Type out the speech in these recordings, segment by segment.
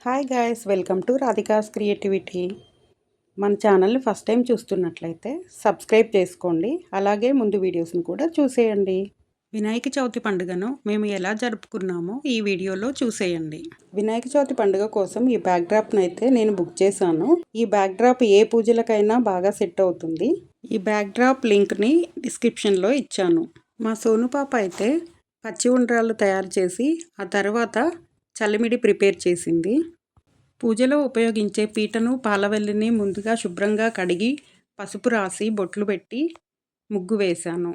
Hi guys, welcome to Radhika's creativity. మన ఛానల్ని first time చూస్తున్నట్లయితే సబ్స్క్రైబ్ చేసుకోండి. అలాగే ముందు వీడియోస్ని కూడా చూసేయండి. వినాయక చవితి పండుగను మేము ఎలా జరుపుకున్నామో ఈ వీడియోలో చూసేయండి. వినాయక చవితి పండుగ కోసం ఈ బ్యాక్డ్రాప్ని అయితే నేను బుక్ చేశాను. ఈ బ్యాక్డ్రాప్ ఏ పూజలకైనా బాగా సెట్ అవుతుంది. ఈ బ్యాక్డ్రాప్ లింక్ని డిస్క్రిప్షన్లో ఇచ్చాను. మా సోను పాప అయితే పచ్చి ఉండ్రాళ్ళు తయారు చేసి ఆ తర్వాత చలిమిడి ప్రిపేర్ చేసింది. పూజలో ఉపయోగించే పీటను పాలవెల్లిని ముందుగా శుభ్రంగా కడిగి పసుపు రాసి బొట్లు పెట్టి ముగ్గు వేశాను.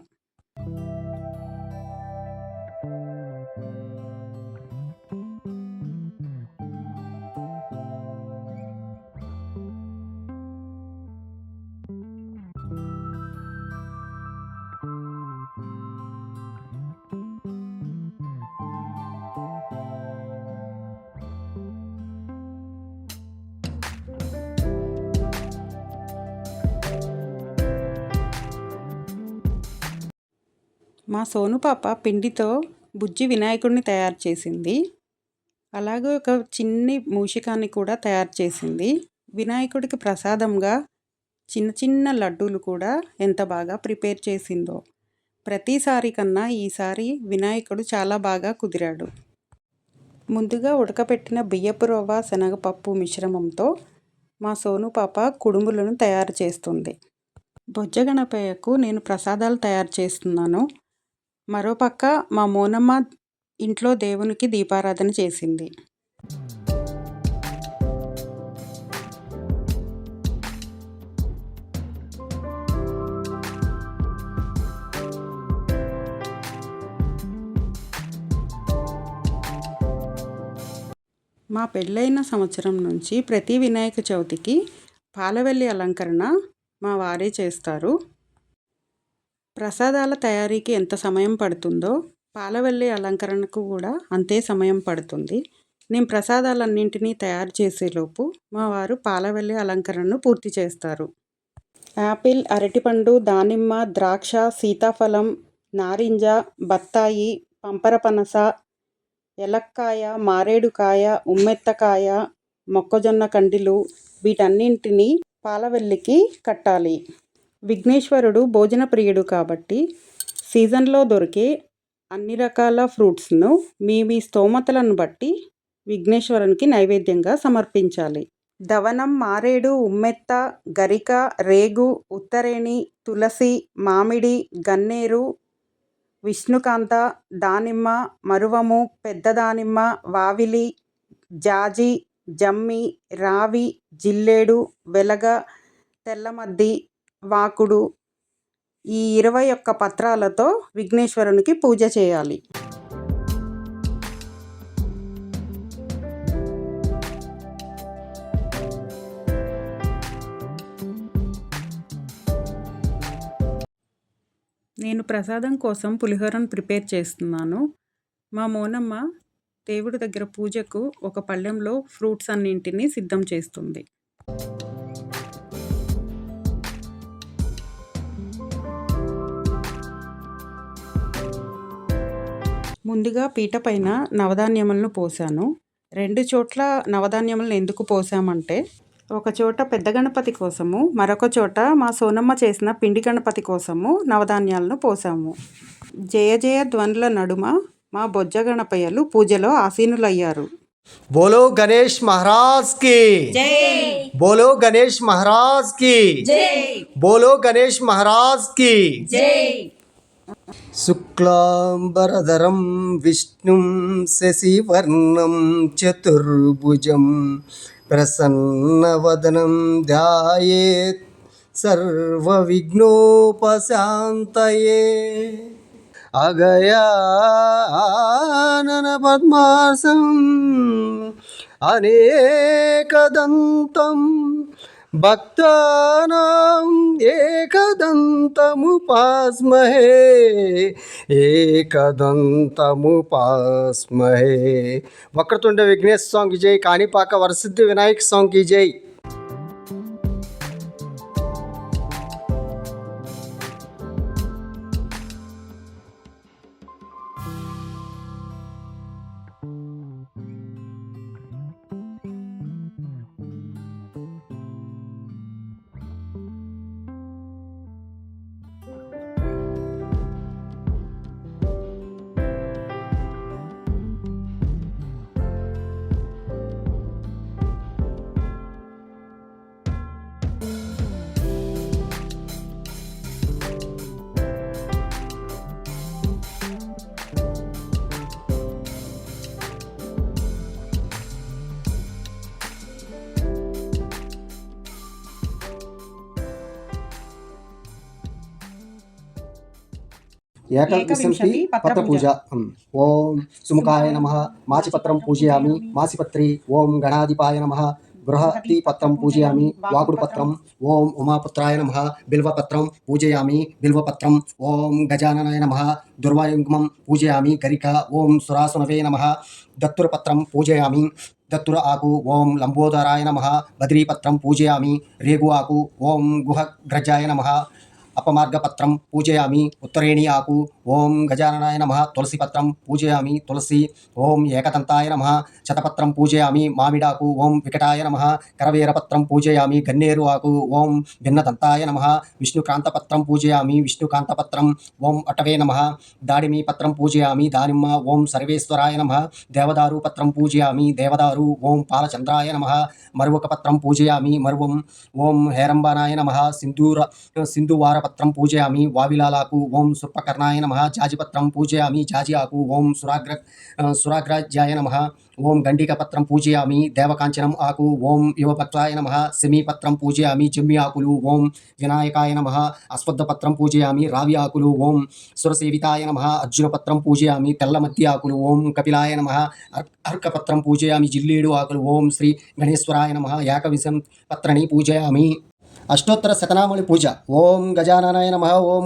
మా సోను పాప పిండితో బుజ్జి వినాయకుడిని తయారు చేసింది. అలాగే ఒక చిన్ని మూషికాన్ని కూడా తయారు చేసింది. వినాయకుడికి ప్రసాదంగా చిన్న చిన్న లడ్డూలు కూడా ఎంత బాగా ప్రిపేర్ చేసిందో. ప్రతిసారి కన్నా ఈసారి వినాయకుడు చాలా బాగా కుదిరాడు. ముందుగా ఉడకపెట్టిన బియ్యపు రవ్వ శనగపప్పు మిశ్రమంతో మా సోను పాప కుడుములను తయారు చేస్తుంది. బొజ్జ గణపయ్యకు నేను ప్రసాదాలు తయారు చేస్తున్నాను. మరోపక్క మా మోనమ్మ ఇంట్లో దేవునికి దీపారాధన చేసింది. మా పెళ్ళైన సంవత్సరం నుంచి ప్రతి వినాయక చవితికి పాలవెల్లి అలంకరణ మా వారే చేస్తారు. ప్రసాదాల తయారీకి ఎంత సమయం పడుతుందో పాలవెల్లి అలంకరణకు కూడా అంతే సమయం పడుతుంది. నేను ప్రసాదాలన్నింటినీ తయారు చేసేలోపు మా వారు పాలవెల్లి అలంకరణను పూర్తి చేస్తారు. యాపిల్, అరటిపండు, దానిమ్మ, ద్రాక్ష, సీతాఫలం, నారింజ, బత్తాయి, పంపరపనస, ఎలక్కాయ, మారేడుకాయ, ఉమ్మెత్తకాయ, మొక్కజొన్న కండిలు వీటన్నింటినీ పాలవెల్లికి కట్టాలి. విఘ్నేశ్వరుడు భోజన ప్రియుడు కాబట్టి సీజన్లో దొరికే అన్ని రకాల ఫ్రూట్స్ను మీ స్తోమతలను బట్టి విఘ్నేశ్వరునికి నైవేద్యంగా సమర్పించాలి. దవనం, మారేడు, ఉమ్మెత్త, గరిక, రేగు, ఉత్తరేణి, తులసి, మామిడి, గన్నేరు, విష్ణుకాంత, దానిమ్మ, మరువము, పెద్ద దానిమ్మ, వావిలి, జాజి, జమ్మి, రావి, జిల్లేడు, వెలగ, తెల్లమద్ది, వాకుడు ఈ 21 పత్రాలతో విఘ్నేశ్వరునికి పూజ చేయాలి. నేను ప్రసాదం కోసం పులిహోరను ప్రిపేర్ చేస్తున్నాను. మా మోనమ్మ దేవుడి దగ్గర పూజకు ఒక పళ్ళెంలో ఫ్రూట్స్ అన్నింటినీ సిద్ధం చేస్తుంది. ముందుగా పీట పైన నవధాన్యములను పోసాను. 2 చోట్ల నవధాన్యములను ఎందుకు పోసామంటే ఒక చోట పెద్ద గణపతి కోసము, మరొక చోట మా సోనమ్మ చేసిన పిండి గణపతి కోసము నవధాన్యాలను పోసాము. జయ జయ ధ్వనుల నడుమ మా బొజ్జ గణపయ్యలు పూజలో ఆసీనులయ్యారు. बोलो गणेश महाराज की जय, बोलो गणेश महाराज की जय, बोलो गणेश महाराज की जय. शुक्लांबरधरं विष्णुं शशिवर्णं चतुर्भुजं प्रसन्नवदनं ध्यायेत् सर्वविघ्नोपशान्तये. अगजानन पद्मार्कं अनेकदन्तं भक्तानां एकदन्तमुपास्महे, एकदन्तमुपास्महे. वक्रतुंड विघ्नेश स्वामी की जय. काणिपाक वरसिद्धि विनायक स्वामी की जय. ఏకవింశతి పత్ర పూజ. ఓం సుముఖాయ నమః మాచిపత్రం పూజయామి మాసిపత్రి. ఓం గణాధిపాయ నమః బృహతి పత్రం పూజయామి వాకుడు పత్రం. ఓం ఉమాపుత్రాయ నమః బిల్వపత్రం పూజయామి బిల్వపత్రం. ఓం గజాననాయ నమః దుర్వాయుగ్మం పూజయామి గరిక. ఓం సురాసునవే నమః దత్తురపత్రం పూజయామి దత్తుర ఆకు. ఓం లంబోదరాయ నమః బద్రీపత్రం పూజయామి రేగు ఆకు. ఓం గుహగ్రజాయ నమః అపమార్గపత్రం పూజయామి ఉత్తరేణి ఆకు. ఓం గజాననాయ నమః తులసిపత్రం పూజయామి తులసి. ఓం ఏకదంతాయ నమః శతపత్రం పూజయామి మామిడాకు. ఓం వికటాయ నమః కరవేరపత్రం పూజయామి గన్నేరు ఆకు. ఓం భిన్నదంతాయ నమః విష్ణుకాంతపత్రం పూజయామి విష్ణుకాంతపత్రం. ఓం అటవే నమః దాడిమి పత్రం పూజయామి దానిమ్మ. ఓం సర్వేశ్వరాయ నమః దేవదారు పత్రం పూజయామి దేవదారు. ఓం పాలచంద్రాయ నమః మరువకపత్రం పూజయామి మరువం. ఓం హేరంబానాయ నమః సింధువారపత్రం పూజయామి వావిలాలాకు. ఓం సుర్పకర్ణాయ నమః జాజిపత్రం పూజయామి జాజి ఆకు. ఓం సురాగ్రాజ్యాయ నమః ఓం గండికపత్రం పూజయామి దేవకాంచనం ఆకు. ఓం యువపత్రాయ నమః సెమీపత్రం పూజయామి జమ్మి ఆకులు. ఓం వినాయకాయ నమః అశ్వత్థపత్రం పూజయామి రావి ఆకులు. ఓం సురసేవితాయ నమః అర్జునపత్రం పూజయామి తెల్లమద్ది ఆకులు. ఓం కపిలాయ నమః అర్కపత్రం పూజయామి జిల్లేడు ఆకులు. ఓం శ్రీ గణేశ్వరాయ నమః ఏకవింశం పత్రని పూజయామి. అష్టోత్తర శతనామలి పూజ. ఓం గజాననాయ నమః ఓం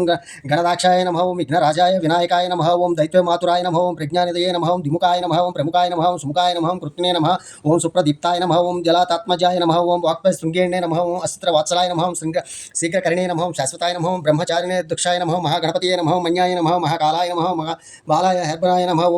గణదాక్షాయ నమః ఓం విఘ్నరాజాయ వినాయకాయ నమః ఓం దైత్యమాతురాయ నమః ఓం ప్రజ్ఞానిదయే నమః ఓం దిముఖాయ నమః ఓం ప్రముఖాయ నమః ఓం సుముఖాయ నమః ఓం కృత్నే నమః ఓం సుప్రదీప్తాయ నమః ఓం జలాతాత్మజాయ నమః ఓం వాక్పై శృంగేణే నమః ఓం అస్త్రవాత్సలాయ నమః ఓం శీఘ్రకరణే నమః ఓం శాశ్వతాయ నమః ఓం బ్రహ్మచారిణే దక్షాయ నమః మహాగణపతియే నమః మన్యాయ నమః మహాకాలాయ నమః బాలాయ హెర్బరాయ నమః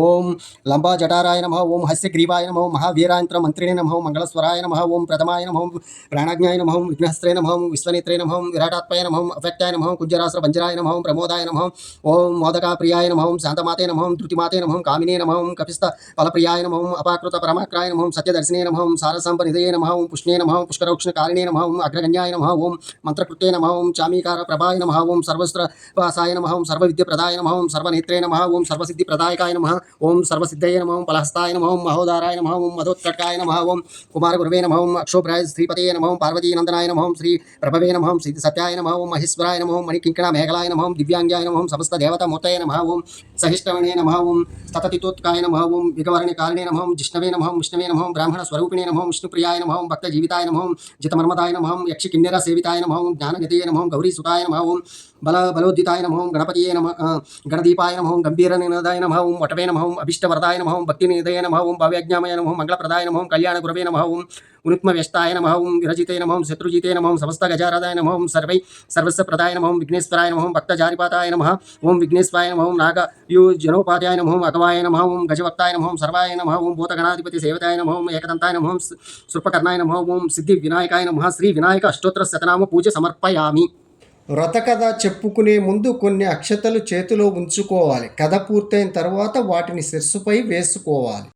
ఓం లంబాజటారాయ నమః ఓం హస్యగ్రీవాయ నమః మహావీరాయంత్ర మంత్రిణే నమః మంగళస్వరాయ నమః ఓం ప్రథమాయ నమః ప్రాణాజ్ఞాయ నమః విఘ్నహస్త్రే నమః విశ్వనేత్రే నమః విరాటాత్మయ నమః అవ్యక్తాయ నమః కుజ్జరాశ్ర పంజరాయ నమః ప్రమోదాయ నమః ఓం మోదకాప్రియాయ నమః శాంతమాతే నమః ధృతిమాతే నమః కామినే నమః కపిస్త ఫలప్రియాయ నమః అపాకృత పరమాక్రాయ నమః సత్యదర్శినే నమః సారసంపనిధయే నమః పుష్ణే నమః పుష్కరోక్షణకారిణే నమః అగ్రగణ్యాయ నమః ఓం మంత్రకృతే నమః చామీకార ప్రభాయ నమః ఓం సర్వస్త్రవాసాయ నమః సర్వవిద్యప్రదాయ నమః సర్వనేత్రే నమః ఓం సర్వసిద్ధిప్రదాయకాయ నమః ఓం సర్వసిద్ధయే నమః పలహస్తాయ నమః మహోదారాయ నమః మధోత్కటకాయ నమః ఓం కుమారగురవే నమః అక్షోభ్రాయ శ్రీపతయే నమః పార్వతీనందనాయ నమః శ్రీ ప్రభవే నమః సత్యాయ నమః మహేశ్వరాయ నమః మణికింకణ మేఘలాయ నమః దివ్యాంగాయ నమః సమస్త దేవతామూర్తయే నమః ఓం సహిష్టవణే నమః ఓం సతతితోత్కాయ నమః ఓం విఘవర్ణకారిణే నమః జిష్ణవే నమః విష్ణవే నమః బ్రాహ్మణ స్వరూపిణే నమః విష్ణుప్రియాయ నమః భక్త జీవితాయ నమః జితమర్మదాయ నమః యక్షి కిన్నెర సేవితాయ నమః జ్ఞానగతయే నమః గౌరీ సుతాయ నమః ఓం బలోద్దితాయ నమః గణపతియే నమః గణదీపాయ నమః గంభీరనినదాయ నమః ఓం వటవే నమః అభిష్టవరదాయ నమః భక్తినిదయ నమః ఓం భవ్యజ్ఞామయ నమః మంగళప్రదాయ నమః కళ్యాణగురవే నమః ఓం ఉనుత్మవ్యష్టాయ నమః ఓం విరజితే నమః శత్రుజితే నమః సమస్త గజారాదాయ నమః ఓం సర్వస్వ ప్రదాయ నమః విఘ్నేశ్వరాయ నమః భక్తజారిపాతాయ నమః ఓం విఘ్నేశ్వరాయ నమః నాగయుజనోపాధ్యాయ నమః అగవాయ నమః ఓం గజవక్తాయ నమః సర్వాయ నమః ఓం భూతగణాధిపతి సేవతాయ నమః ఏకదంతాయ నమః సృపకర్ణాయ నమః ఓం సిద్ధి వినాయకాయ నమః శ్రీ వినాయక అష్టోత్తర శతనామ పూజ సమర్పయామి. వ్రతకథ చెప్పుకునే ముందు కొన్ని అక్షతలు చేతిలో ఉంచుకోవాలి. కథ పూర్తయిన తర్వాత వాటిని శిరస్సుపై వేసుకోవాలి.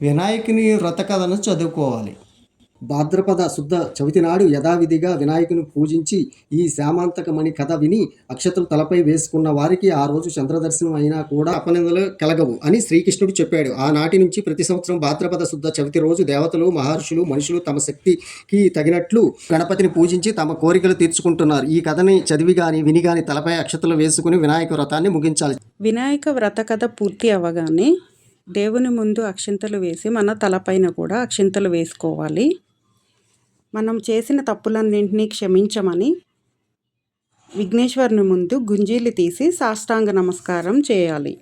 వినాయకుని వ్రతకథను చదువుకోవాలి. భాద్రపద శుద్ధ చవితి నాడు యథావిధిగా వినాయకుని పూజించి ఈ శామాంతకమణి కథ విని అక్షతలు తలపై వేసుకున్న వారికి ఆ రోజు చంద్రదర్శనం అయినా కూడా అపనిందలు కలగవు అని శ్రీకృష్ణుడు చెప్పాడు. ఆనాటి నుంచి ప్రతి సంవత్సరం భాద్రపద శుద్ధ చవితి రోజు దేవతలు మహర్షులు మనుషులు తమ శక్తికి తగినట్లు గణపతిని పూజించి తమ కోరికలు తీర్చుకుంటున్నారు. ఈ కథని చదివి గాని విని గాని తలపై అక్షతలు వేసుకుని వినాయక వ్రతాన్ని ముగించాలి. వినాయక వ్రత కథ పూర్తి అవ్వగానే దేవుని ముందు అక్షింతలు వేసి మన తలపైన కూడా అక్షింతలు వేసుకోవాలి. మనం చేసిన తప్పులన్నింటినీ క్షమించమని విఘ్నేశ్వరుని ముందు గుంజీలు తీసి సాష్టాంగ నమస్కారం చేయాలి.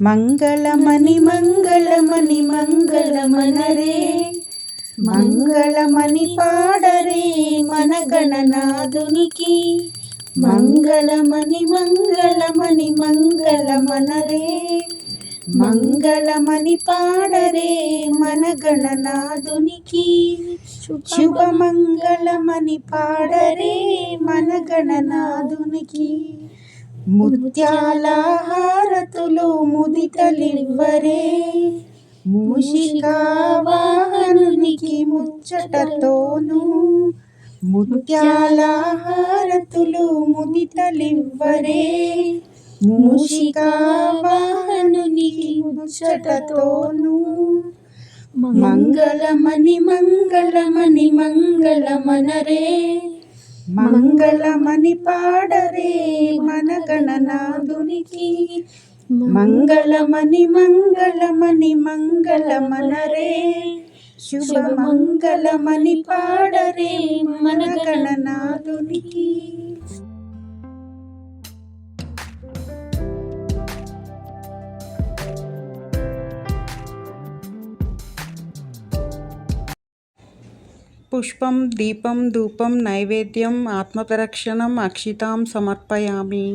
మంగళమణి మంగళమణి మంగళమనరే మంగళమణి పాడరే మన గణనాథునికి మంగళమణి మంగళమణి మంగళమనరే మంగళమని పాడరే మన గణనాథునికి. శుభమంగళమని పాడరే మన గణనాథునికి. ముత్యాల హారతులు ముదితలివ్వరే మూషికా వాహనునికి ముచ్చటతోను. ముత్యాల హారతులు ముదితలివ్వరే మూషికా వాహనునికి ముచ్చటతోను. మంగళమని మంగళమని మంగళమనరే మంగళమని పాడరే మన గణనాథునికి. మంగళమని మంగళమని మంగళమనరే శుభమంగళమని పాడరే మన గణనాథునికి. పుష్పం దీపం ధూపం నైవేద్యం ఆత్మప్రదక్షిణం అక్షితాం సమర్పయామి.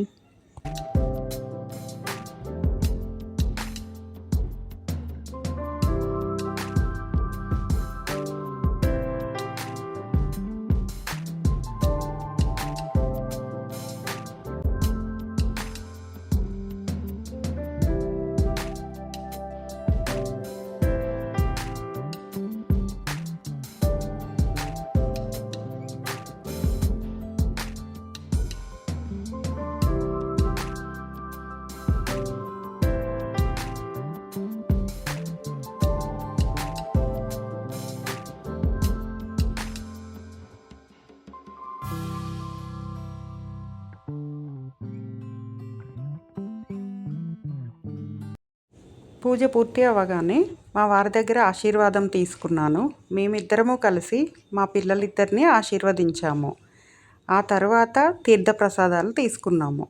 పూజ పూర్తి అవ్వగానే మా వారి దగ్గర ఆశీర్వాదం తీసుకున్నాను. మేమిద్దరము కలిసి మా పిల్లలిద్దరిని ఆశీర్వదించాము. ఆ తర్వాత తీర్థప్రసాదాలు తీసుకున్నాము.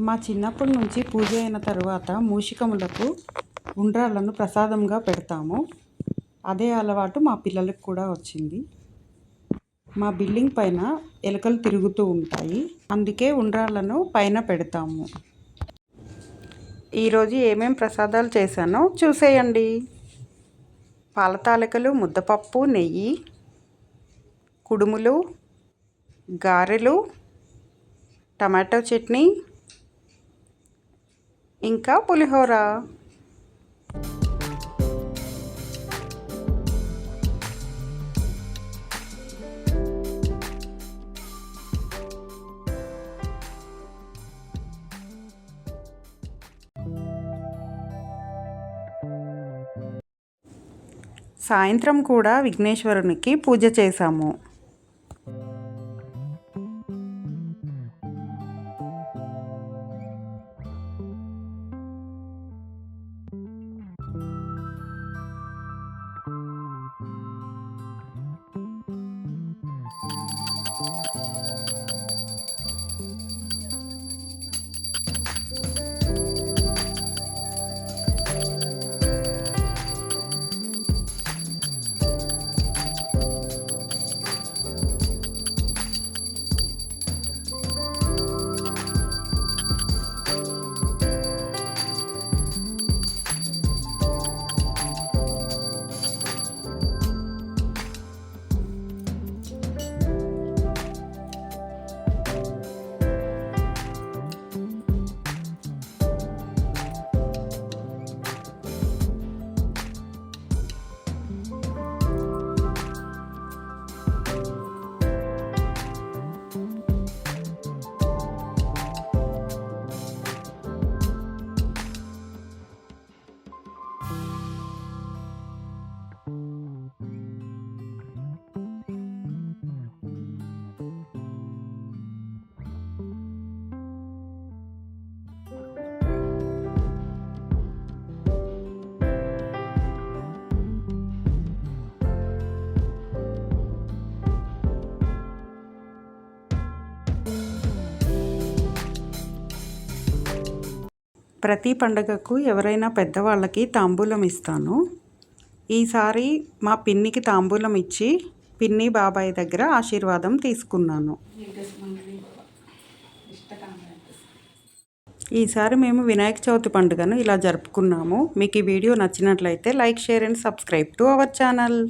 మా చిన్నప్పటి నుంచి పూజ అయిన తర్వాత మూషికములకు ఉండ్రాళ్ళను ప్రసాదంగా పెడతాము. అదే అలవాటు మా పిల్లలకు కూడా వచ్చింది. మా బిల్డింగ్ పైన ఎలుకలు తిరుగుతూ ఉంటాయి, అందుకే ఉండ్రాళ్ళను పైన పెడతాము. ఈరోజు ఏమేం ప్రసాదాలు చేశానో చూసేయండి. పాల తాలికలు, ముద్దపప్పు, నెయ్యి, కుడుములు, గారెలు, టమాటో చట్నీ, ఇంకా పులిహోర. సాయంత్రం కూడా విఘ్నేశ్వరునికి పూజ చేశాము. ప్రతి పండగకు ఎవరైనా పెద్దవాళ్ళకి తాంబూలం ఇస్తాను. ఈసారి మా పిన్నికి తాంబూలం ఇచ్చి పిన్ని బాబాయ్ దగ్గర ఆశీర్వాదం తీసుకున్నాను. ఈసారి మేము వినాయక చవితి పండుగను ఇలా జరుపుకున్నాము. మీకు ఈ వీడియో నచ్చినట్లయితే like, share and subscribe to our channel.